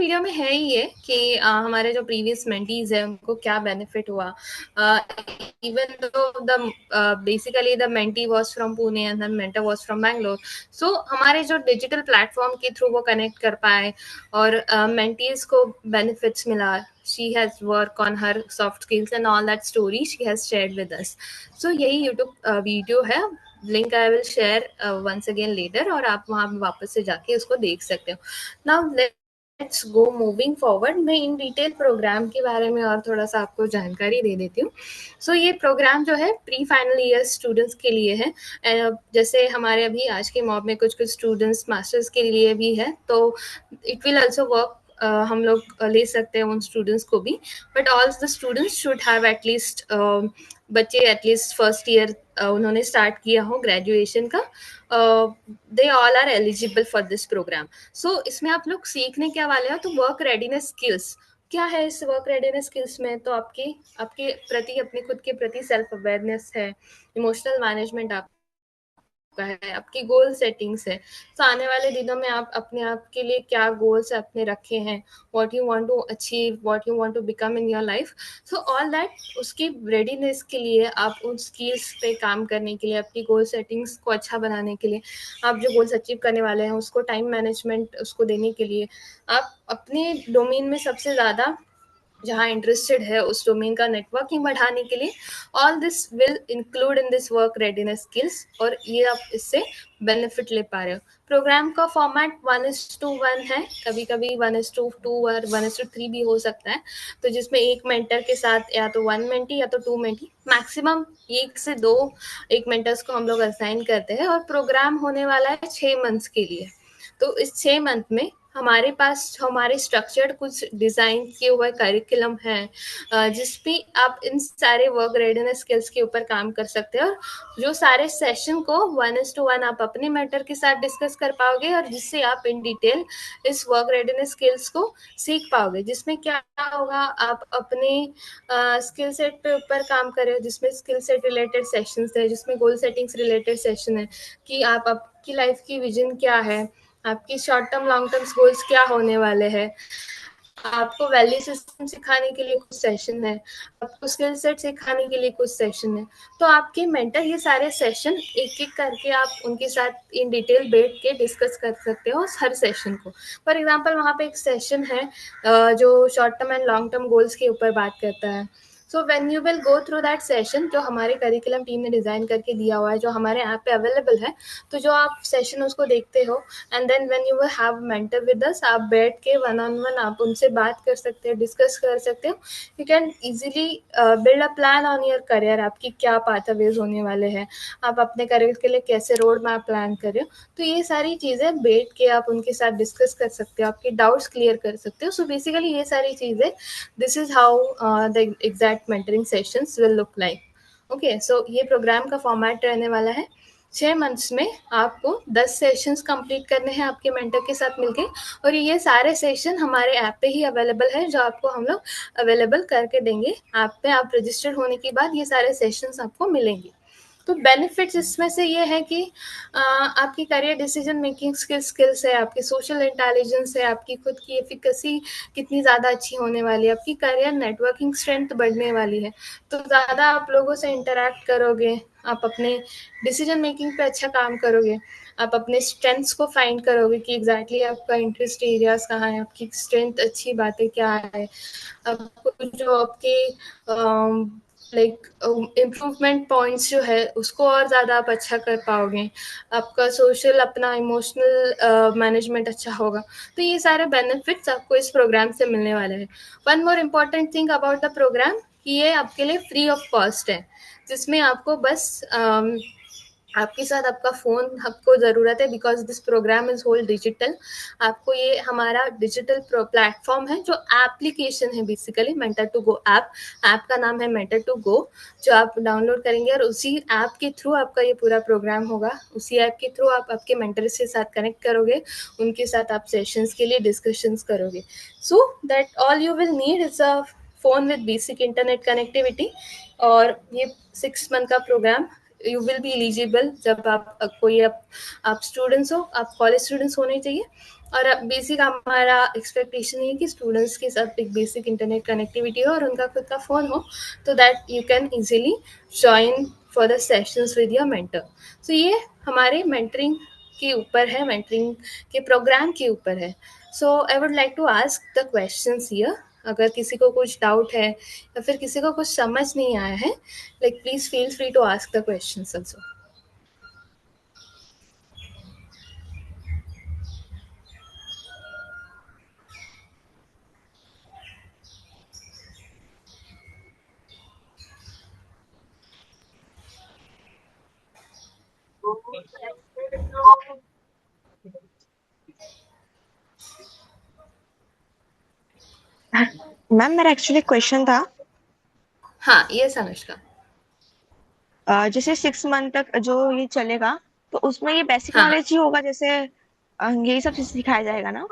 Video में है ही ये कि हमारे जो प्रीवियस मेंटीज है उनको क्या बेनिफिट हुआ। Even though the basically the mentee was from Pune and the mentor was from Bangalore, so हमारे जो डिजिटल प्लेटफॉर्म के थ्रू वो कनेक्ट कर पाए और मेंटीज को बेनिफिट्स मिला। She has worked on her soft skills and all that story she has shared with us. So यही YouTube वीडियो है, link I will share once again later, और आप वहाँ वापस से जाके उसको देख सकते हो। Now let's go moving forward. मैं इन डिटेल प्रोग्राम के बारे में और थोड़ा सा आपको जानकारी दे देती हूँ। सो ये प्रोग्राम जो है प्री फाइनल ईयर स्टूडेंट्स के लिए है। जैसे हमारे अभी आज के मॉब में कुछ कुछ स्टूडेंट्स मास्टर्स के लिए भी है, तो इट विल ऑल्सो वर्क। हम लोग ले सकते हैं उन स्टूडेंट्स को भी, but all the students should have at least, बच्चे एटलीस्ट फर्स्ट ईयर उन्होंने स्टार्ट किया हो ग्रेजुएशन का, they all are eligible for this program. So इसमें आप लोग सीखने क्या वाले हो, तो वर्क रेडीनेस स्किल्स क्या है। इस वर्क रेडीनेस स्किल्स में तो आपके आपके प्रति, अपने खुद के प्रति सेल्फ अवेयरनेस है, इमोशनल मैनेजमेंट आप का है, आपकी गोल सेटिंग्स है। तो आने वाले दिनों में आप अपने आप के लिए क्या गोल्स अपने रखे हैं, what you want to achieve, what you want to become in your life, so all that उसकी रेडीनेस के लिए, आप उन स्किल्स पे काम करने के लिए, अपनी गोल सेटिंग्स को अच्छा बनाने के लिए, आप जो गोल्स अचीव करने वाले हैं उसको टाइम मैनेजमेंट उसको देने के लिए, आप अपने डोमेन में सबसे ज़्यादा जहाँ इंटरेस्टेड है उस डोमेन का नेटवर्किंग बढ़ाने के लिए, all this will include in this work readiness skills, और ये आप इससे बेनिफिट ले पा रहे हो। प्रोग्राम का फॉर्मेट 1:1 है, कभी कभी 1:2 और 1:3 भी हो सकता है। तो जिसमें एक मेंटर के साथ या तो 1 मेंटी या तो 2 मेंटी, मैक्सिमम 1 से 2 एक मेंटर्स को हम लोग असाइन करते हैं। और प्रोग्राम होने वाला है 6 मंथ्स के लिए। तो इस 6 मंथ में हमारे पास हमारे स्ट्रक्चर्ड कुछ डिज़ाइन किए हुए करिकुलम है, जिस भी आप इन सारे वर्क रेडीनेस स्किल्स के ऊपर काम कर सकते हो। जो सारे सेशन को 1:1 आप अपने मेंटर के साथ डिस्कस कर पाओगे, और जिससे आप इन डिटेल इस वर्क रेडीनेस स्किल्स को सीख पाओगे। जिसमें क्या होगा, आप अपने स्किल सेट पे ऊपर काम कर रहे हो, जिसमें स्किल सेट रिलेटेड सेशंस है, जिसमें गोल सेटिंग्स रिलेटेड सेशन है कि आप आपकी लाइफ की विजन क्या है, आपकी short term long term goals क्या होने वाले हैं, आपको वैल्यू सिस्टम सिखाने के लिए कुछ सेशन है, आपको स्किल सेट सिखाने के लिए कुछ सेशन है। तो आपके मेंटर ये सारे सेशन एक एक करके आप उनके साथ इन डिटेल बैठ के डिस्कस कर सकते हो हर सेशन को। फॉर एग्जांपल वहाँ पे एक सेशन है जो short term and long term goals के ऊपर बात करता है। So when you will go through that session, जो हमारे करिकुलम टीम ने डिज़ाइन करके दिया हुआ है, जो हमारे ऐप पे अवेलेबल है, तो जो आप सेशन उसको देखते हो, and then when you will have mentor with us, आप बैठ के वन ऑन वन आप उनसे बात कर सकते हो, डिस्कस कर सकते हो। You can easily build a plan on your career, आपकी क्या पाथवेज होने वाले हैं, आप अपने करियर के लिए कैसे रोड मैप प्लान कर रहे हो। तो ये सारी चीज़ें बैठ के आप उनके साथ डिस्कस कर सकते हो, आपके डाउट्स क्लियर कर सकते हो। सो बेसिकली ये सारी चीज़ें, this is how the exact mentoring sessions will look like. Okay, so ये प्रोग्राम का फॉर्मेट रहने वाला है। 6 मंथ्स में आपको 10 सेशंस कंप्लीट करने हैं आपके मेंटर के साथ मिलके, और ये सारे सेशन हमारे ऐप पे ही अवेलेबल है, जो आपको हम लोग अवेलेबल करके देंगे ऐप पे। आप रजिस्टर्ड होने के बाद ये सारे सेशंस आपको मिलेंगे। तो बेनिफिट्स इसमें से ये है कि आपकी करियर डिसीजन मेकिंग स्किल्स है, आपकी सोशल इंटेलिजेंस है, आपकी खुद की एफिकेसी कितनी ज़्यादा अच्छी होने वाली है, आपकी करियर नेटवर्किंग स्ट्रेंथ बढ़ने वाली है। तो ज़्यादा आप लोगों से इंटरेक्ट करोगे, आप अपने डिसीजन मेकिंग पे अच्छा काम करोगे, आप अपने स्ट्रेंथ्स को फाइंड करोगे कि एग्जैक्टली आपका इंटरेस्ट एरियाज कहाँ है, आपकी स्ट्रेंथ अच्छी बातें क्या है, आपको जो आपके लाइक इम्प्रूवमेंट पॉइंट्स जो है उसको और ज़्यादा आप अच्छा कर पाओगे, आपका सोशल अपना इमोशनल मैनेजमेंट अच्छा होगा। तो ये सारे बेनिफिट्स आपको इस प्रोग्राम से मिलने वाले हैं। One more important thing about the program कि ये आपके लिए फ्री ऑफ कॉस्ट है, जिसमें आपको बस आपके साथ आपका फ़ोन आपको ज़रूरत है, because this program is whole digital. आपको ये हमारा डिजिटल प्लेटफॉर्म है, जो एप्लीकेशन है basically, mentor to go app. App का नाम है मेंटर टू गो, जो आप डाउनलोड करेंगे और उसी ऐप के थ्रू आपका ये पूरा प्रोग्राम होगा। उसी ऐप के थ्रू आप आपके मेंटर के साथ कनेक्ट करोगे, उनके साथ आप सेशंस के लिए डिस्कशंस करोगे। So that all you will need is a phone with basic internet connectivity. और ये 6 मंथ का program you will be eligible जब आप कोई आप स्टूडेंट्स हो, आप कॉलेज स्टूडेंट्स होने चाहिए। और बेसिक हमारा एक्सपेक्टेशन है कि स्टूडेंट्स के साथ एक बेसिक इंटरनेट कनेक्टिविटी हो और उनका खुद का फ़ोन हो, तो that you can easily join for the sessions with your mentor. So ये हमारे मेंटरिंग के ऊपर है, मेंटरिंग के प्रोग्राम के ऊपर है। So I would like to ask the questions here. अगर किसी को कुछ डाउट है या फिर किसी को कुछ समझ नहीं आया है, like please feel free to ask the questions also. Ma'am मेरा एक्चुअली क्वेश्चन था, हाँ, यस अनुष्का। जैसे 6 मंथ तक जो ये चलेगा, तो उसमें ये बेसिक हाँ, नॉलेज ही होगा, जैसे यही सब चीज सिखाया जाएगा ना?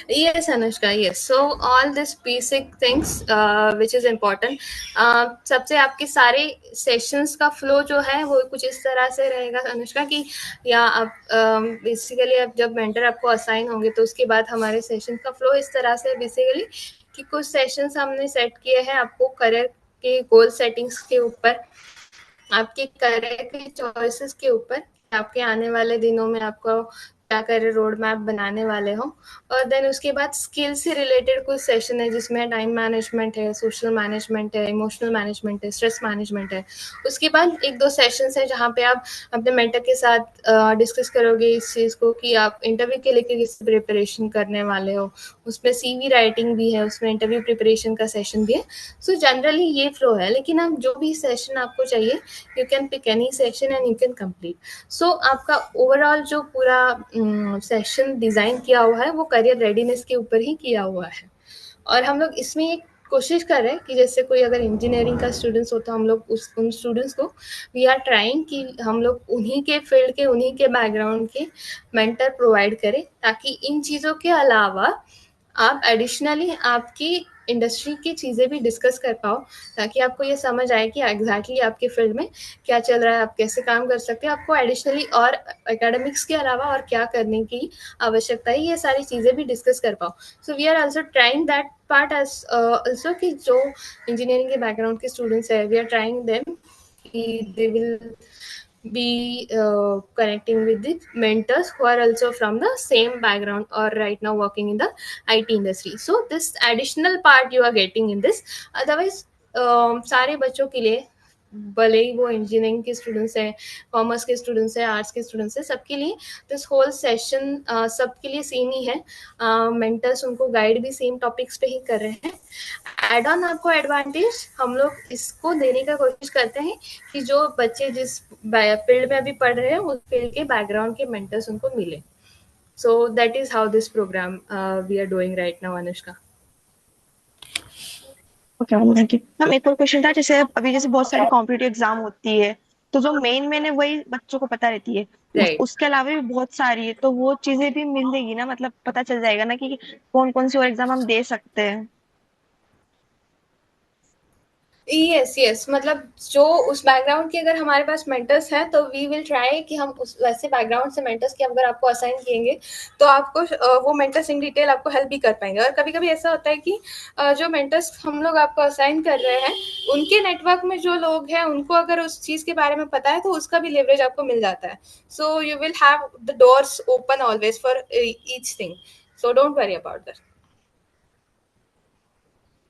yes anushka, yes, so all this basic things which is important। सबसे आपके सारे सेशंस का फ्लो जो है वो कुछ इस तरह से रहेगा अनुष्का कि या आप बेसिकली आप जब मेंटर आपको असाइन होंगे तो उसके बाद हमारे सेशन का फ्लो इस तरह से बेसिकली कि कुछ सेशंस हमने सेट किए हैं आपको करियर के गोल सेटिंग्स के ऊपर, आपके करियर के चॉइसेस के ऊपर, आपके आने वाले दिनों में आपको क्या करियर रोड मैप बनाने वाले हो। और देन उसके बाद स्किल से रिलेटेड कुछ सेशन है जिसमें टाइम मैनेजमेंट है, सोशल मैनेजमेंट है, इमोशनल मैनेजमेंट है, स्ट्रेस मैनेजमेंट है। उसके बाद एक दो सेशंस है जहाँ पे आप अपने मेंटर के साथ डिस्कस करोगे इस चीज़ को कि आप इंटरव्यू के लिए किस प्रिपरेशन करने वाले हो। उसमें सीवी राइटिंग भी है, उसमें इंटरव्यू प्रिपरेशन का सेशन भी है। सो जनरली ये फ्लो है, लेकिन आप जो भी सेशन आपको चाहिए you can pick any session and you can complete. So आपका ओवरऑल जो पूरा सेशन डिज़ाइन किया हुआ है वो करियर रेडीनेस के ऊपर ही किया हुआ है। और हम लोग इसमें एक कोशिश कर रहे हैं कि जैसे कोई अगर इंजीनियरिंग का स्टूडेंट्स हो तो हम लोग उन स्टूडेंट्स को वी आर ट्राइंग कि हम लोग उन्हीं के फील्ड के, उन्हीं के बैकग्राउंड के मेंटर प्रोवाइड करें, ताकि इन चीज़ों के अलावा आप एडिशनली आपकी इंडस्ट्री की चीज़ें भी डिस्कस कर पाओ, ताकि आपको ये समझ आए कि एग्जैक्टली आपके फील्ड में क्या चल रहा है, आप कैसे काम कर सकते हैं, आपको एडिशनली और एकेडमिक्स के अलावा और क्या करने की आवश्यकता है, ये सारी चीज़ें भी डिस्कस कर पाओ। So we are also trying that part as also कि जो इंजीनियरिंग के बैकग्राउंड के स्टूडेंट्स है वी आर ट्राइंग देम कि they will be connecting with the mentors who are also from the same background or right now working in the IT industry. So this additional part you are getting in this, otherwise सारे बच्चों के लिए, भले ही वो engineering के students हैं, commerce के students हैं, आर्ट्स के स्टूडेंट्स हैं, सबके लिए दिस होल सेशन सबके लिए सेम ही है। मेंटर्स उनको गाइड भी सेम टॉपिक्स पे ही कर रहे हैं। एड ऑन आपको एडवांटेज हम लोग इसको देने का कोशिश करते हैं कि जो बच्चे जिस फील्ड में अभी पढ़ रहे हैं उस फील्ड के बैकग्राउंड के मेंटर्स उनको मिले। So that is how this program we are doing right now Anushka. Okay ma'am, thank you ma'am. एक और क्वेश्चन था, जैसे अभी जैसे बहुत सारी कॉम्पिटिटिव एग्जाम होती है, तो जो मेन है वही बच्चों को पता रहती है, राइट। उसके अलावा भी बहुत सारी है, तो वो चीजें भी मिलेगी ना, मतलब पता चल जाएगा ना कि कौन कौन सी और एग्जाम हम दे सकते हैं? यस यस, मतलब जो उस बैकग्राउंड के अगर हमारे पास मेंटर्स हैं तो वी विल ट्राई कि हम उस वैसे बैकग्राउंड से मेंटर्स के अगर आपको असाइन किएंगे तो आपको वो मेंटर्स इन डिटेल आपको हेल्प भी कर पाएंगे। और कभी कभी ऐसा होता है कि जो मेंटर्स हम लोग आपको असाइन कर रहे हैं उनके नेटवर्क में जो लोग हैं उनको अगर उस चीज़ के बारे में पता है तो उसका भी लेवरेज आपको मिल जाता है। So you will have the doors open always for each thing. So don't worry about that.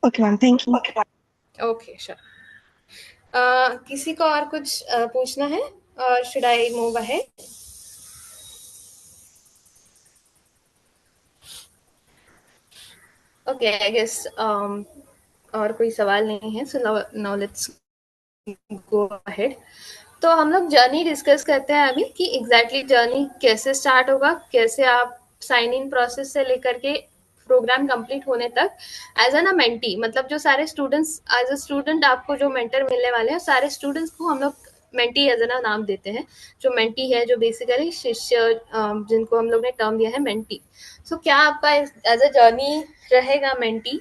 Okay ma'am, thank you. Okay sure. किसी को और कुछ पूछना है और should I move ahead? Okay I guess और कोई सवाल नहीं है, so now let's go ahead. तो हम लोग जर्नी डिस्कस करते हैं अभी कि एग्जैक्टली जर्नी कैसे स्टार्ट होगा, कैसे आप साइन इन प्रोसेस से लेकर के प्रोग्राम कंप्लीट होने तक एज एन अ मेंटी, मतलब जो सारे स्टूडेंट्स एज अ स्टूडेंट आपको जो मेंटर मिलने वाले हैं सारे स्टूडेंट्स को हम लोग मेंटी एज एन नाम देते हैं। जो मेंटी है जो बेसिकली शिष्य जिनको हम लोग ने टर्म दिया है मेंटी। सो क्या आपका एज अ जर्नी रहेगा मेंटी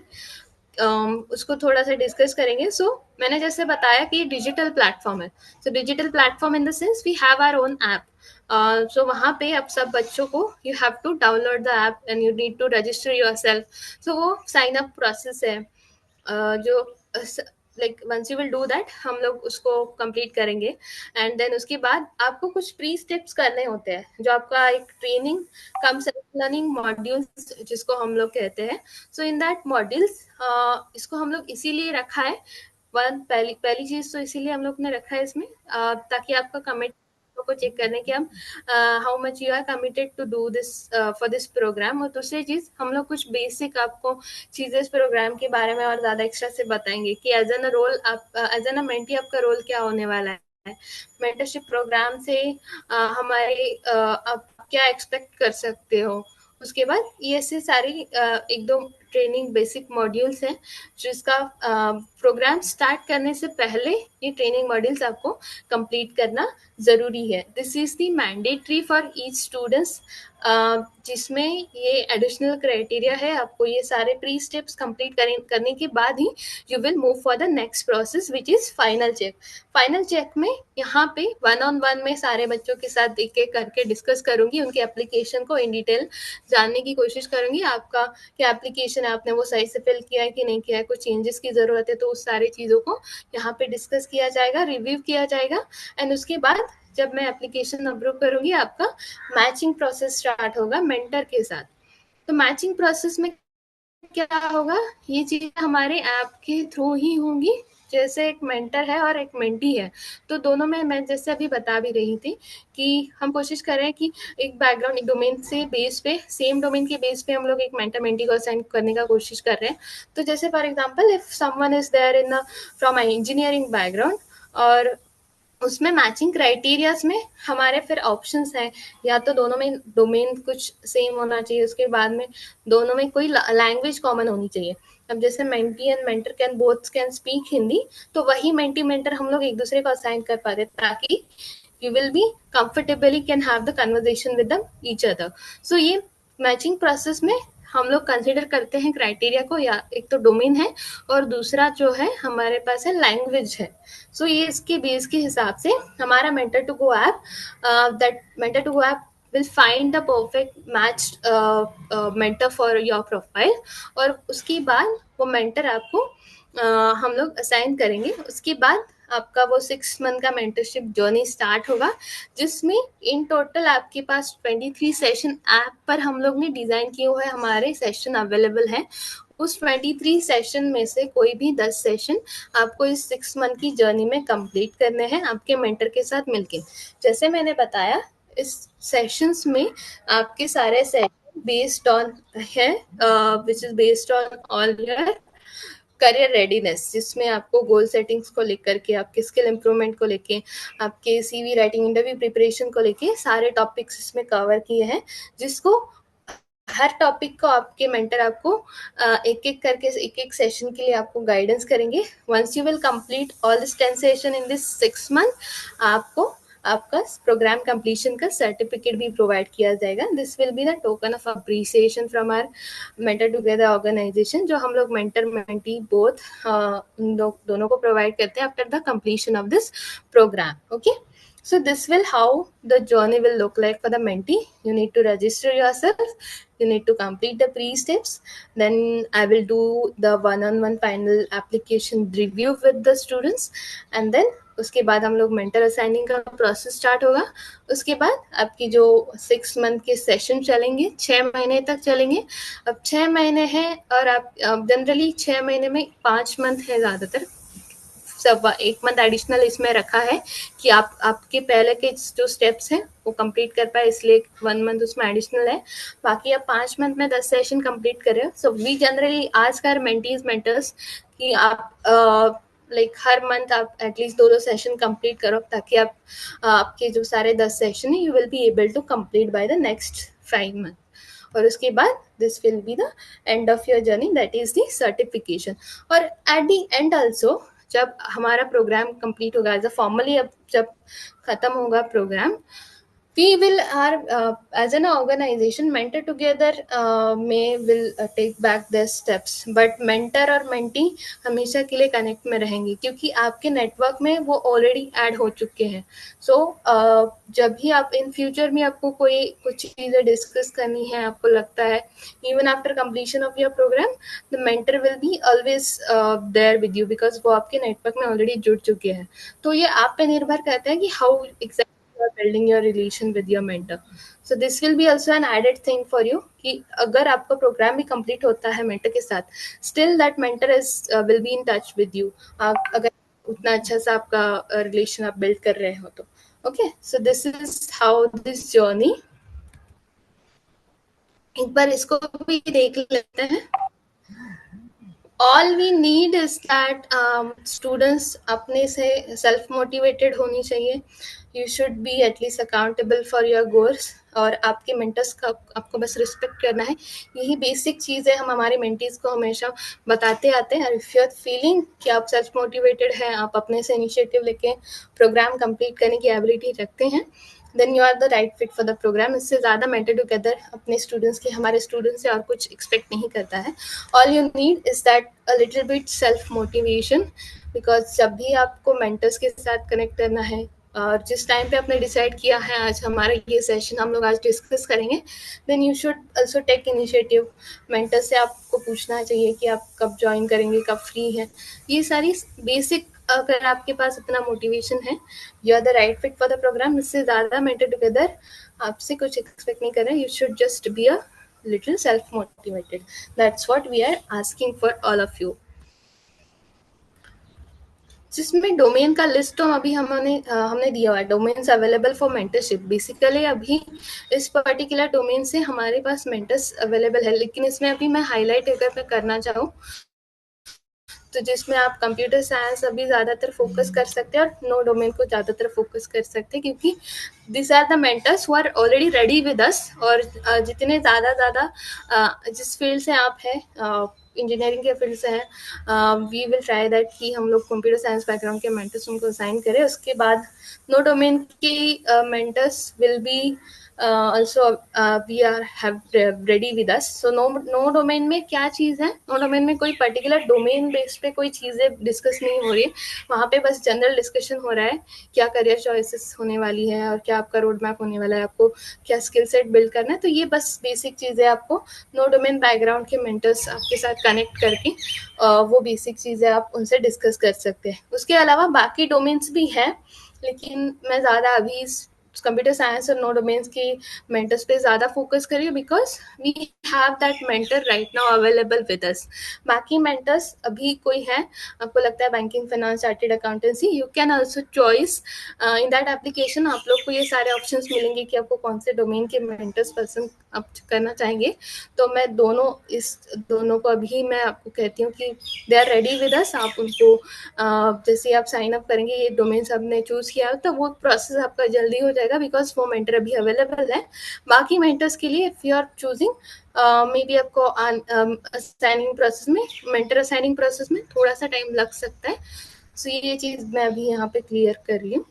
उसको थोड़ा सा डिस्कस करेंगे. सो मैंने जैसे बताया कि डिजिटल प्लेटफॉर्म है. So digital platform in the sense we have our own app. So वहाँ पे अब सब बच्चों को you have to download the app and you need to register yourself. So वो साइन अप प्रोसेस है. जो like once you will do that, हम लोग उसको कंप्लीट करेंगे. एंड देन उसके बाद आपको कुछ प्री स्टेप्स करने होते हैं, जो आपका एक ट्रेनिंग कम सेल्फ लर्निंग मॉड्यूल्स जिसको हम लोग कहते हैं. सो इन दैट मॉड्यूल्स, इसको हम लोग इसीलिए रखा है. वन पहली पहली चीज तो इसीलिए हम लोग ने रखा है इसमें, ताकि आपका कमिट को चेक करने की हम how much you are committed to do this for this program. और दूसरी चीज, हम लोग कुछ बेसिक आपको चीजें इस प्रोग्राम के बारे में और ज्यादा एक्स्ट्रा से बताएंगे कि एज एन रोल आप एज एन मेंटी आपका रोल क्या होने वाला है. मेंटरशिप प्रोग्राम से हमारे आप क्या एक्सपेक्ट कर सकते हो. उसके बाद ये से सारी एक दो ट्रेनिंग बेसिक मॉड्यूल्स हैं, जिसका प्रोग्राम स्टार्ट करने से पहले ये ट्रेनिंग मॉड्यूल्स आपको कंप्लीट करना जरूरी है. This is the mandatory for each students, जिसमें ये एडिशनल क्राइटेरिया है. आपको ये सारे प्री स्टेप्स कंप्लीट करने के बाद ही you will move for the next process which is final check. Final check में यहाँ पे वन ऑन वन में सारे बच्चों के साथ एक एक करके डिस्कस करूंगी, उनके एप्लीकेशन को इन डिटेल जानने की कोशिश करूंगी. आपका क्या एप्लीकेशन है, आपने वो सही से फिल किया है कि नहीं किया है, कुछ चेंजेस की जरूरत है, तो उस सारी चीजों को यहाँ पे डिस्कस किया जाएगा, रिव्यू किया जाएगा. एंड उसके बाद जब मैं एप्लीकेशन अप्रूव करूंगी, आपका मैचिंग प्रोसेस स्टार्ट होगा मेंटर के साथ. तो मैचिंग प्रोसेस में क्या होगा, ये चीज हमारे ऐप के थ्रू ही होंगी. जैसे एक मेंटर है और एक मेंटी है, तो दोनों में मैं जैसे अभी बता भी रही थी कि हम कोशिश कर रहे हैं कि एक बैकग्राउंड एक डोमेन से बेस पे, सेम डोमेन के बेस पे हम लोग एक मेंटर मेंटी को असाइन करने का कोशिश कर रहे हैं. तो जैसे for example, if someone is there in from engineering background, और उसमें मैचिंग क्राइटेरियाज में हमारे फिर ऑप्शंस हैं, या तो दोनों में डोमेन कुछ सेम होना चाहिए, उसके बाद में दोनों में कोई लैंग्वेज कॉमन होनी चाहिए. अब जैसे mentee and mentor can both can speak Hindi, तो वही मेंटी मेंटर हम लोग एक दूसरे को असाइन कर पाते, ताकि you will be comfortably can have the conversation with them each other. So ये मैचिंग प्रोसेस में हम लोग कंसिडर करते हैं क्राइटेरिया को, या एक तो डोमेन है और दूसरा जो है हमारे पास है लैंग्वेज है. सो ये इसके बेस के हिसाब से हमारा mentor to go app, that mentor to go app will find the perfect matched mentor for your profile. और उसके बाद वो मेंटर आपको हम लोग असाइन करेंगे. उसके बाद आपका वो 6 मंथ का मेंटरशिप जर्नी स्टार्ट होगा, जिसमें इन टोटल आपके पास 23 सेशन ऐप पर हम लोग ने डिजाइन किए हुए हमारे सेशन अवेलेबल हैं. उस 23 सेशन में से कोई भी 10 सेशन आपको इस 6 मंथ की जर्नी में कंप्लीट करने हैं आपके मेंटर के साथ मिलके. जैसे मैंने बताया, इस सेशंस में आपके सारे सेशन बेस्ड ऑन है, which is based on all your career readiness, जिसमें आपको गोल सेटिंग्स को लेकर के, आपके स्किल इंप्रूवमेंट को लेके, आपके सीवी राइटिंग, इंटरव्यू प्रिपरेशन को लेके सारे टॉपिक्स इसमें कवर किए हैं, जिसको हर टॉपिक को आपके मेंटर आपको एक एक करके एक एक सेशन के लिए आपको गाइडेंस करेंगे. Once you will complete all this 10 session in this 6 month, आपको आपका प्रोग्राम कंप्लीशन का सर्टिफिकेट भी प्रोवाइड किया जाएगा. This will be the token of appreciation from our mentor together organization, जो हम लोग मेंटर मेंटी बोथ दोनों को प्रोवाइड करते हैं after the completion of this program. Okay, so this will how the journey will look like for the mentee. You need to register yourself, you need to complete the pre steps, then I will do the one-on-one final application review with the students, and then उसके बाद हम लोग mentor assigning का process start होगा. उसके बाद आपकी जो 6 मंथ के सेशन चलेंगे, 6 महीने तक चलेंगे. अब 6 महीने हैं, और आप जनरली 6 महीने में 5 मंथ है ज़्यादातर, सब 1 मंथ एडिशनल इसमें रखा है कि आप आपके पहले के जो स्टेप्स हैं वो कंप्लीट कर पाए, इसलिए 1 मंथ उसमें एडिशनल है. बाकी आप 5 मंथ में 10 सेशन कंप्लीट कर रहे हो. So we generally ask our mentees mentors कि आप लाइक हर मंथ आप एटलीस्ट 2-2 सेशन कंप्लीट करो, ताकि आप आपके जो सारे 10 सेशन है you will be able to complete by the next 5 month. और उसके बाद this will be the end of your journey, that is the certification. और एट द एंड ऑल्सो, जब हमारा प्रोग्राम कंप्लीट होगा एज अ फॉर्मली, अब जब खत्म होगा programme, we will our as an organization mentor together may will take back their steps, but mentor और mentee हमेशा के लिए कनेक्ट में रहेंगे क्योंकि आपके नेटवर्क में वो ऑलरेडी ऐड हो चुके हैं. सो जब भी आप इन फ्यूचर में आपको कोई कुछ चीज़ें डिस्कस करनी है, आपको लगता है even after completion of your program the mentor will be always there with you because वो आपके नेटवर्क में ऑलरेडी जुड़ चुके हैं. तो ये आप पे निर्भर करता है कि how exactly you are building your relation with your mentor. So this will be also an added thing for you कि अगर आपका प्रोग्राम भी कंप्लीट होता है मेंटर के साथ, still that mentor is will be in touch with you. आप अगर उतना अच्छा सा आपका रिलेशन आप बिल्ड कर रहे हो तो. Okay, so this is how this journey. एक बार इसको भी देख लेते हैं. All we need is that students अपने से self motivated होनी चाहिए. You should be at least accountable for your goals और आपके mentors का आपको बस respect करना है. यही basic चीज़ है, हम हमारे mentees को हमेशा बताते आते हैं. If you are feeling कि आप self motivated हैं, आप अपने से initiative लेके program complete करने की ability रखते हैं, then you are the right fit for the program. इससे ज़्यादा mentor together अपने students के हमारे students से और कुछ expect नहीं करता है. All you need is that a little bit self motivation because जब भी आपको mentors के साथ connect करना है और जिस टाइम पे आपने डिसाइड किया है आज हमारा ये सेशन हम लोग आज डिस्कस करेंगे, then you should also take initiative. Mentor से आपको पूछना चाहिए कि आप कब ज्वाइन करेंगे, कब फ्री हैं. ये सारी बेसिक अगर आपके पास इतना मोटिवेशन है, you are the right fit for the program. इससे ज़्यादा मेंटर टुगेदर आपसे कुछ एक्सपेक्ट नहीं कर रहे. You should just be a little self motivated. That's what we are asking for all of you. जिसमें डोमेन का लिस्ट तो अभी हमने दिया हुआ है. Domains available for mentorship. Basically अभी इस पर्टिकुलर डोमेन से हमारे पास मेंटर्स अवेलेबल है, लेकिन इसमें अभी मैं हाईलाइट अगर मैं करना चाहूँ तो जिसमें आप कंप्यूटर साइंस अभी ज़्यादातर फोकस कर सकते हैं और नो डोमेन को ज़्यादातर फोकस कर सकते हैं क्योंकि this are the mentors who are already ready with us. और जितने ज़्यादा जिस फील्ड से आप हैं, इंजीनियरिंग के फील्ड से हैं, वी विल ट्राई दैट कि हम लोग कंप्यूटर साइंस बैकग्राउंड के मेंटर्स उनको असाइन करें. उसके बाद नो डोमेन के mentors will be also we are have ready with us. So no domain में क्या चीज़ है, नो डोमेन में कोई पर्टिकुलर डोमेन बेस पे कोई चीज़ें डिस्कस नहीं हो रही है. वहाँ पे बस जनरल डिस्कशन हो रहा है क्या करियर चॉइसेस होने वाली है और क्या आपका रोड मैप होने वाला है, आपको क्या स्किल सेट बिल्ड करना है. तो ये बस बेसिक चीज़ें आपको नो डोमेन बैकग्राउंड के मेंटर्स आपके साथ कनेक्ट करके वो बेसिक चीज़ें आप उनसे डिस्कस कर सकते हैं. उसके अलावा बाकी डोमेन्स भी हैं, लेकिन मैं ज़्यादा अभी कंप्यूटर साइंस और नो डोमेन्स की मेंटर्स पे ज़्यादा फोकस करिए because we have that mentor right now available with us. बाकी मेंटर्स अभी कोई है, आपको लगता है banking, finance, chartered accountancy, you can also choice in that application. आप लोग को ये सारे ऑप्शंस मिलेंगे कि आपको कौन से डोमेन के मेंटर्स पसंद आप करना चाहेंगे. तो मैं दोनों को अभी मैं आपको कहती हूँ कि they are ready with us. आप उनको जैसे आप साइन अप करेंगे, ये डोमेन्स आपने चूज़ किया तो वो प्रोसेस आपका जल्दी हो जाएगा बिकॉज वो मेंटर अभी अवेलेबल है. बाकी मेंटर्स के लिए if you are choosing maybe आपको असाइनिंग प्रोसेस में मेंटर असाइनिंग प्रोसेस में थोड़ा सा टाइम लग सकता है. सो ये चीज़ मैं अभी यहाँ पे क्लियर कर रही हूँ.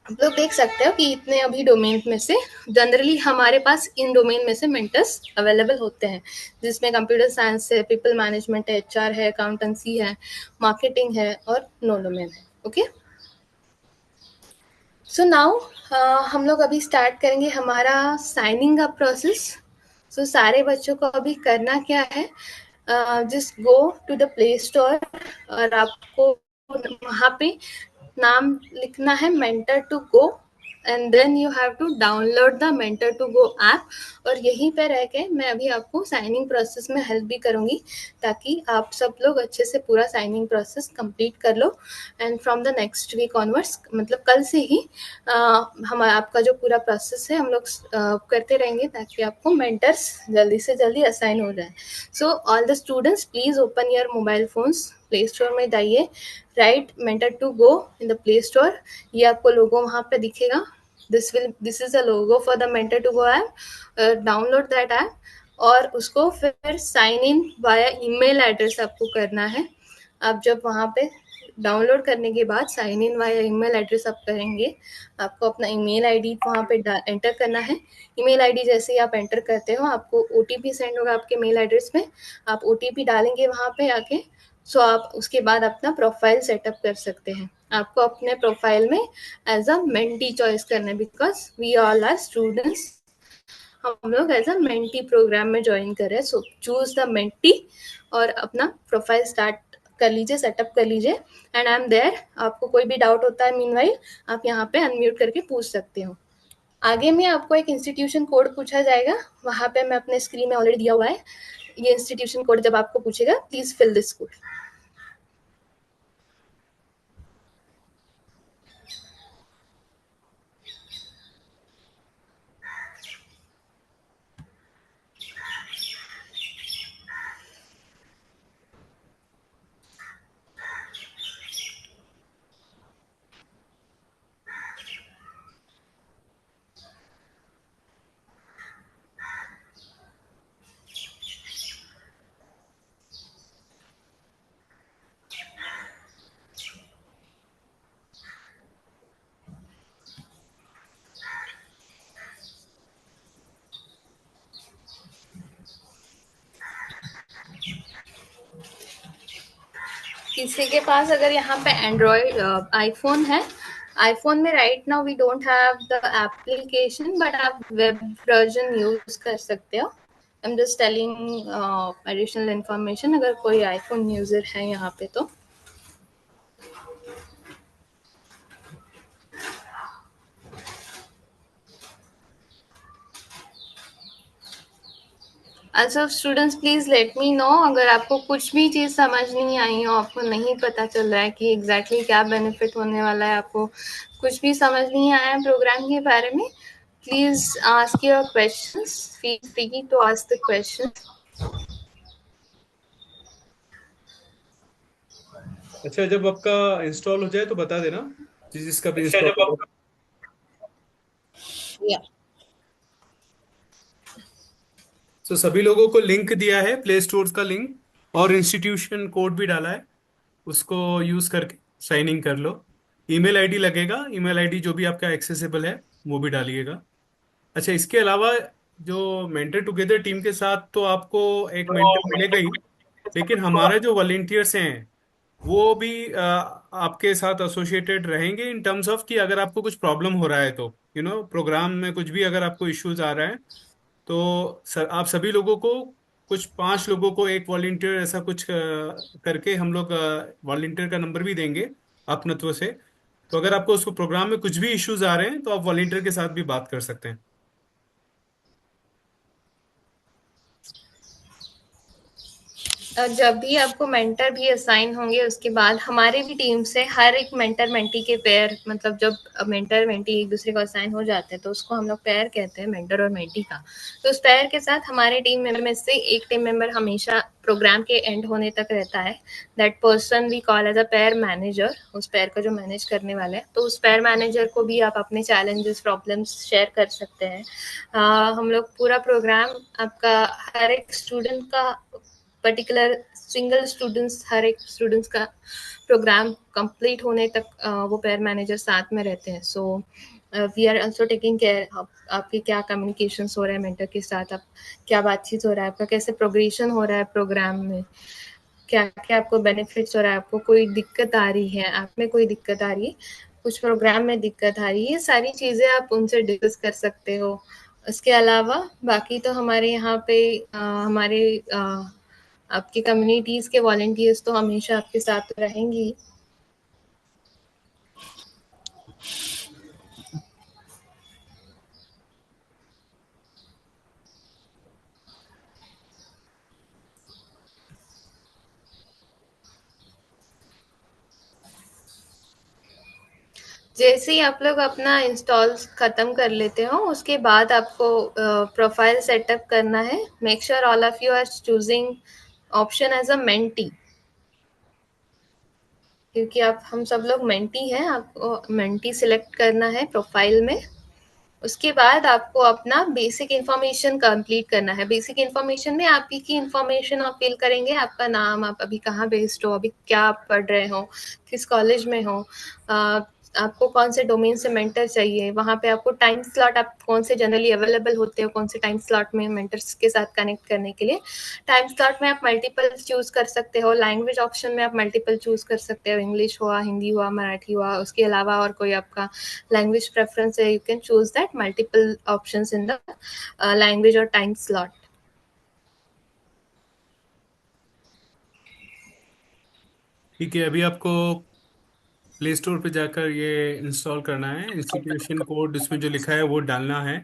आप लोग देख सकते हो कि इतने अभी डोमेन में से जनरली हमारे पास इन डोमेन में से मेंटर्स अवेलेबल होते हैं, जिसमें कंप्यूटर साइंस है, पीपल मैनेजमेंट है, एचआर है, अकाउंटेंसी है, मार्केटिंग है और नो डोमेन है. ओके, सो नाउ हम लोग अभी स्टार्ट करेंगे हमारा साइनिंग अप प्रोसेस. सो सारे बच्चों को अभी करना क्या है, just go to the play store और आपको वहाँ पे नाम लिखना है mentor to go and then you have to download the mentor to go app. और यहीं पे रह के मैं अभी आपको साइनिंग प्रोसेस में हेल्प भी करूँगी ताकि आप सब लोग अच्छे से पूरा साइनिंग प्रोसेस कंप्लीट कर लो. And from the next week onwards, मतलब कल से ही हम आपका जो पूरा प्रोसेस है हम लोग करते रहेंगे ताकि आपको मेंटर्स जल्दी से जल्दी असाइन हो जाए. So all the students please open your mobile phones, play store में जाइए, right mentor to go in the play store. ये आपको लोगो वहाँ पे दिखेगा. this is a logo for the mentor to go app. Download that app और उसको फिर sign in via email address आपको करना है. आप जब वहाँ पे डाउनलोड करने के बाद sign in via email address आप करेंगे, आपको अपना ईमेल आईडी वहाँ पे एंटर करना है। ईमेल आईडी जैसे ही आप एंटर करते हो आपको ओटीपी सेंड होगा आपके मेल एड्रेस में, आप ओटीपी डालेंगे वहाँ पे आके। सो आप उसके बाद अपना प्रोफाइल सेटअप कर सकते हैं। आपको अपने प्रोफाइल में एज अ मेंटी चॉइस करना है, because we all are students, हम लोग एज अ मेंटी प्रोग्राम में ज्वाइन कर रहे हैं। सो चूज द मेंटी और अपना प्रोफाइल स्टार्ट कर लीजिए, सेटअप कर लीजिए, एंड आई एम देयर। आपको कोई भी डाउट होता है मीनवाइल आप यहाँ पे अनम्यूट करके पूछ सकते हो। आगे में आपको एक इंस्टीट्यूशन कोड पूछा जाएगा, वहाँ पे मैं अपने स्क्रीन में ऑलरेडी दिया हुआ है। ये इंस्टीट्यूशन कोड जब आपको पूछेगा प्लीज फिल दिस कोड। किसी के पास अगर यहाँ पे एंड्रॉयड आईफोन है, आईफोन में right now we don't have the application, but आप वेब वर्जन यूज कर सकते हो। I am just telling additional information, अगर कोई आईफोन यूजर है यहाँ पे तो। अच्छा students please let me know अगर आपको कुछ भी चीज़ समझ नहीं आई हो, आपको नहीं पता चल रहा है कि एग्जैक्टली क्या बेनिफिट होने वाला है, आपको कुछ भी समझ नहीं आया है प्रोग्राम के बारे में, please ask your questions, feel free to ask the questions. अच्छा, जब आपका इंस्टॉल हो जाए तो बता देना, जिसका भी इंस्टॉल हो। या तो सभी लोगों को लिंक दिया है, प्ले स्टोर का लिंक, और इंस्टीट्यूशन कोड भी डाला है, उसको यूज करके साइन इन कर लो। ईमेल आईडी लगेगा, ईमेल आईडी जो भी आपका एक्सेसिबल है वो भी डालिएगा। अच्छा, इसके अलावा जो मेंटर टुगेदर टीम के साथ तो आपको एक मेंटर मिलेगा ही, लेकिन हमारे जो वॉलेंटियर्स हैं वो भी आपके साथ एसोसिएटेड रहेंगे, इन टर्म्स ऑफ कि अगर आपको कुछ प्रॉब्लम हो रहा है तो प्रोग्राम में कुछ भी अगर आपको इश्यूज आ रहा है तो आप सभी लोगों को, कुछ 5 लोगों को एक वॉलेंटियर ऐसा कुछ करके हम लोग वॉलेंटियर का नंबर भी देंगे अपनत्व से। तो अगर आपको उसको प्रोग्राम में कुछ भी इश्यूज आ रहे हैं तो आप वॉलेंटियर के साथ भी बात कर सकते हैं। जब भी आपको मेंटर भी असाइन होंगे उसके बाद हमारे भी टीम से हर एक मेंटर मेंटी के पेयर, मतलब जब मेंटर मेंटी एक दूसरे को असाइन हो जाते हैं तो उसको हम लोग पेयर कहते हैं, मेंटर और मेंटी का। तो उस पेयर के साथ हमारे टीम मेंबर में से एक टीम मेंबर हमेशा प्रोग्राम के एंड होने तक रहता है। That person we call as a pair manager, उस पेयर को जो मैनेज करने वाले हैं। तो उस पेयर मैनेजर को भी आप अपने चैलेंजेस प्रॉब्लम्स शेयर कर सकते हैं। हम लोग पूरा प्रोग्राम आपका हर एक स्टूडेंट का पर्टिकुलर सिंगल स्टूडेंट्स, हर एक स्टूडेंट्स का प्रोग्राम कंप्लीट होने तक वो पेयर मैनेजर साथ में रहते हैं। So we are also taking care आपके क्या कम्युनिकेशन हो रहा है मेंटर के साथ, आप क्या बातचीत हो रहा है, आपका कैसे प्रोग्रेशन हो रहा है प्रोग्राम में, क्या क्या आपको बेनिफिट्स हो रहा है, आपको कोई दिक्कत आ रही है, आप में कोई दिक्कत आ रही है, कुछ प्रोग्राम में दिक्कत आ रही है, ये सारी चीज़ें आप उनसे डिस्कस कर सकते हो। इसके अलावा बाकी तो हमारे यहाँ पे हमारे आपकी कम्युनिटीज के वॉलंटियर्स तो हमेशा आपके साथ रहेंगी। जैसे ही आप लोग अपना इंस्टॉल खत्म कर लेते हो उसके बाद आपको प्रोफाइल सेटअप करना है। Make sure all of you are choosing option as a mentee, क्योंकि आप हम सब लोग मेंटी हैं, आपको मेंटी सिलेक्ट करना है प्रोफाइल में। उसके बाद आपको अपना बेसिक इन्फॉर्मेशन कंप्लीट करना है। बेसिक इन्फॉर्मेशन में आपकी की इन्फॉर्मेशन आप फिल करेंगे, आपका नाम, आप अभी कहाँ बेस्ड हो, अभी क्या आप पढ़ रहे हो, किस कॉलेज में हो, आपको कौन से डोमेन से मेंटर चाहिए, वहाँ पे आपको टाइम स्लॉट, आप कौन से जनरली अवेलेबल होते हो, कौन से टाइम स्लॉट में मेंटर्स के साथ कनेक्ट करने के लिए। टाइम स्लॉट में आप मल्टीपल चूज कर सकते हो, लैंग्वेज ऑप्शन में आप मल्टीपल चूज कर सकते हो, इंग्लिश हुआ, हिंदी हुआ, मराठी हुआ, उसके अलावा और कोई आपका language preference है, you can choose that multiple options in the language or time slot. ठीक है, अभी आपको प्ले स्टोर पे जाकर ये इंस्टॉल करना है। इंस्टीट्यूशन कोड इसमें जो लिखा है वो डालना है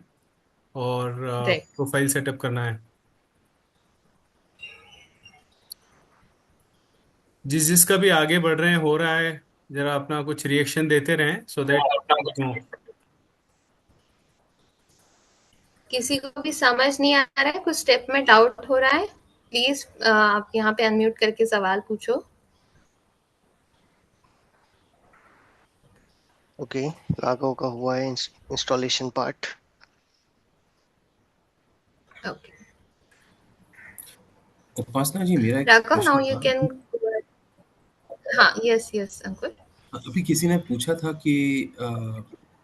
और Right. प्रोफाइल सेटअप करना है। जिस जिसका भी आगे बढ़ रहे हैं, हो रहा है, जरा अपना कुछ रिएक्शन देते रहें सो दैट। किसी को भी समझ नहीं आ रहा है, कुछ स्टेप में डाउट हो रहा है, प्लीज आप यहाँ पे अनम्यूट करके सवाल पूछो। ओके, राघव का हुआ है इंस्टॉलेशन पार्ट। ओके उपासना जी, मेरा एक राघव, नाउ क्वेश्चन यू था। कैन। हाँ, यस यस अंकुर। अभी किसी ने पूछा था कि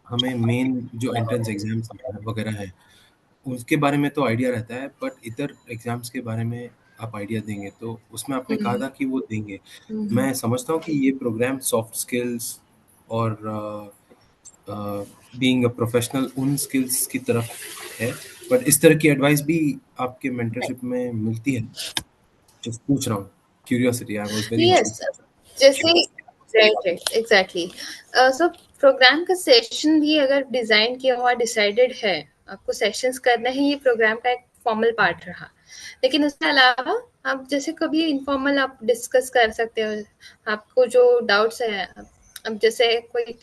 हमें मेन जो एंट्रेंस एग्जाम्स वगैरह है उसके बारे में तो आइडिया रहता है, बट इतर एग्जाम्स के बारे में आप आइडिया देंगे, तो उसमें आपने कहा था कि वो देंगे। मैं समझता हूँ कि ये प्रोग्राम सॉफ्ट स्किल्स और बीइंग अ प्रोफेशनल उन स्किल्स की तरफ है, बट इस तरह की एडवाइस भी आपके मेंटरशिप में मिलती है? जस्ट पूछ रहा हूँ, curiosity, I was very yes, interested. जैसे राइट राइट एग्जैक्टली। सो प्रोग्राम का सेशन भी अगर डिजाइन किया हुआ डिसाइडेड है, आपको सेशंस करना है, ये प्रोग्राम का एक फॉर्मल पार्ट रहा। लेकिन उसके अलावा आप जैसे कभी इनफॉर्मल आप डिस्कस कर सकते हो, आपको जो डाउट्स है। अब जैसे कोई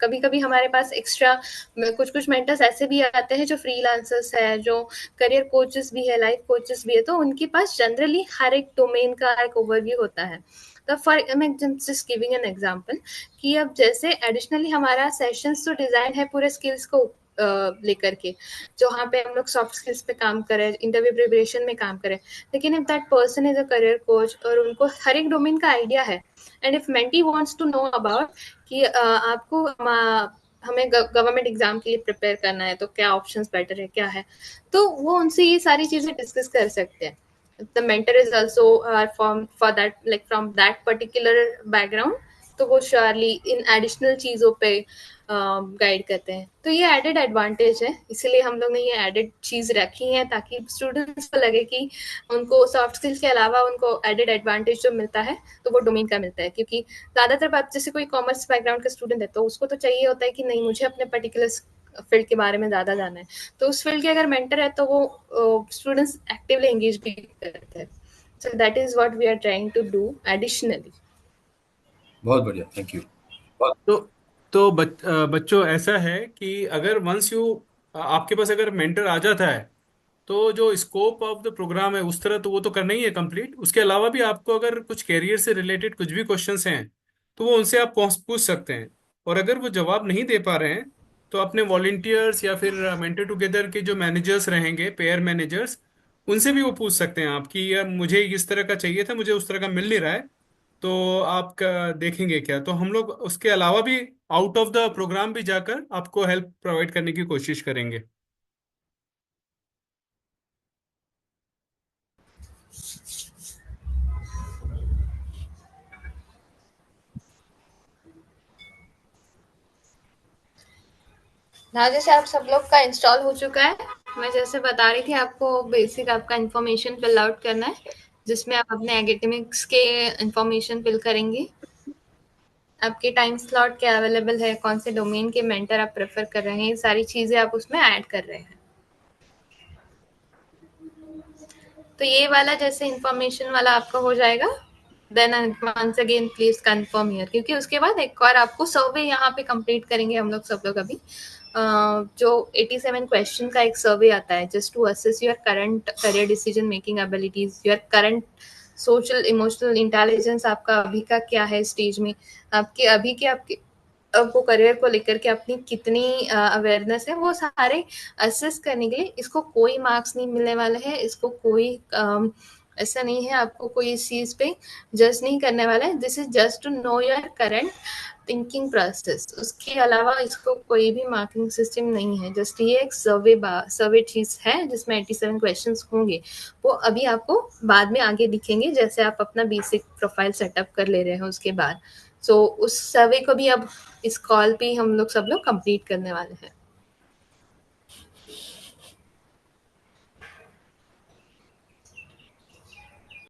कभी कभी हमारे पास एक्स्ट्रा कुछ कुछ मेंटर्स ऐसे भी आते हैं जो फ्रीलांसर्स है, जो करियर कोचेस भी है, लाइफ कोचेस भी है, तो उनके पास जनरली हर एक डोमेन का एक ओवरव्यू होता है। तो फॉर मैं जस्ट गिविंग एन एग्जांपल कि अब जैसे एडिशनली हमारा सेशंस तो डिजाइन है पूरे स्किल्स को लेकर के, जहाँ पे हम लोग सॉफ्ट स्किल्स पे काम करें, इंटरव्यू प्रिपरेशन में काम करें। लेकिन if that person is a career coach और उनको हर एक डोमेन का आइडिया है, and if mentee wants to know about कि आपको हमें गवर्नमेंट एग्जाम के लिए प्रिपेयर करना है तो क्या ऑप्शंस बेटर है, क्या है, तो वो उनसे ये सारी चीजें डिस्कस कर सकते हैं। The mentor is also from for that like from that particular background, तो वो श्योरली इन एडिशनल चीज़ों पे गाइड करते हैं। तो ये एडेड एडवांटेज है, इसीलिए हम लोग ने ये एडेड चीज़ रखी है ताकि स्टूडेंट्स को लगे कि उनको सॉफ्ट स्किल्स के अलावा उनको एडेड एडवांटेज जो मिलता है तो वो डोमेन का मिलता है। क्योंकि ज़्यादातर बात, जैसे कोई कॉमर्स बैकग्राउंड का स्टूडेंट है तो उसको तो चाहिए होता है कि नहीं, मुझे अपने पर्टिकुलर फील्ड के बारे में ज़्यादा जानना है, तो उस फील्ड के अगर मेंटर है तो वो स्टूडेंट्स एक्टिवली एंगेज भी करते हैं। So that is what we are trying to do additionally. बहुत बढ़िया, थैंक यू। तो बच्चों ऐसा है कि अगर वंस यू आपके पास अगर मेंटर आ जाता है तो जो स्कोप ऑफ द प्रोग्राम है उस तरह तो वो तो करना ही है कंप्लीट। उसके अलावा भी आपको अगर कुछ कैरियर से रिलेटेड कुछ भी क्वेश्चंस हैं तो वो उनसे आप पूछ सकते हैं। और अगर वो जवाब नहीं दे पा रहे हैं तो अपने वॉलेंटियर्स या फिर मेंटर टुगेदर के जो मैनेजर्स रहेंगे, पेयर मैनेजर्स, उनसे भी वो पूछ सकते हैं आप कि यार मुझे इस तरह का चाहिए था, मुझे उस तरह का मिल नहीं रहा है, तो आप देखेंगे क्या। तो हम लोग उसके अलावा भी आउट ऑफ द प्रोग्राम भी जाकर आपको हेल्प प्रोवाइड करने की कोशिश करेंगे। ना जैसे आप सब लोग का इंस्टॉल हो चुका है, मैं जैसे बता रही थी आपको बेसिक आपका इन्फॉर्मेशन फिल आउट करना है, जिसमें आप अपने एकेडमिक्स के इन्फॉर्मेशन फिल करेंगे, आपके टाइम स्लॉट क्या अवेलेबल है, कौन से डोमेन के मेंटर आप प्रेफर कर रहे हैं, ये सारी चीज़ें आप उसमें ऐड कर रहे हैं। तो ये वाला जैसे इन्फॉर्मेशन वाला आपका हो जाएगा, then once again please confirm here, क्योंकि उसके बाद एक और आपको सर्वे यहाँ पे कंप्लीट करेंगे हम लोग सब लोग अभी। जो 87 क्वेश्चन का एक सर्वे आता है, just to assess your current career decision making abilities, your current social emotional intelligence आपका अभी का क्या है स्टेज में, आपके अभी के आपके वो करियर को लेकर के अपनी कितनी अवेयरनेस है, वो सारे असेस करने के लिए। इसको कोई मार्क्स नहीं मिलने वाले हैं, इसको कोई ऐसा नहीं है, आपको कोई इस चीज पे जज नहीं करने वाला है। This is just to know your current thinking process. उसके अलावा इसको कोई भी मार्किंग सिस्टम नहीं है। जस्ट ये एक सर्वे चीज है जिसमें 87 क्वेश्चंस होंगे। वो अभी आपको बाद में आगे दिखेंगे, जैसे आप अपना बेसिक प्रोफाइल सेटअप कर ले रहे हैं उसके बाद। उस सर्वे को भी अब इस कॉल पे हम लोग सब लोग कंप्लीट करने वाले हैं।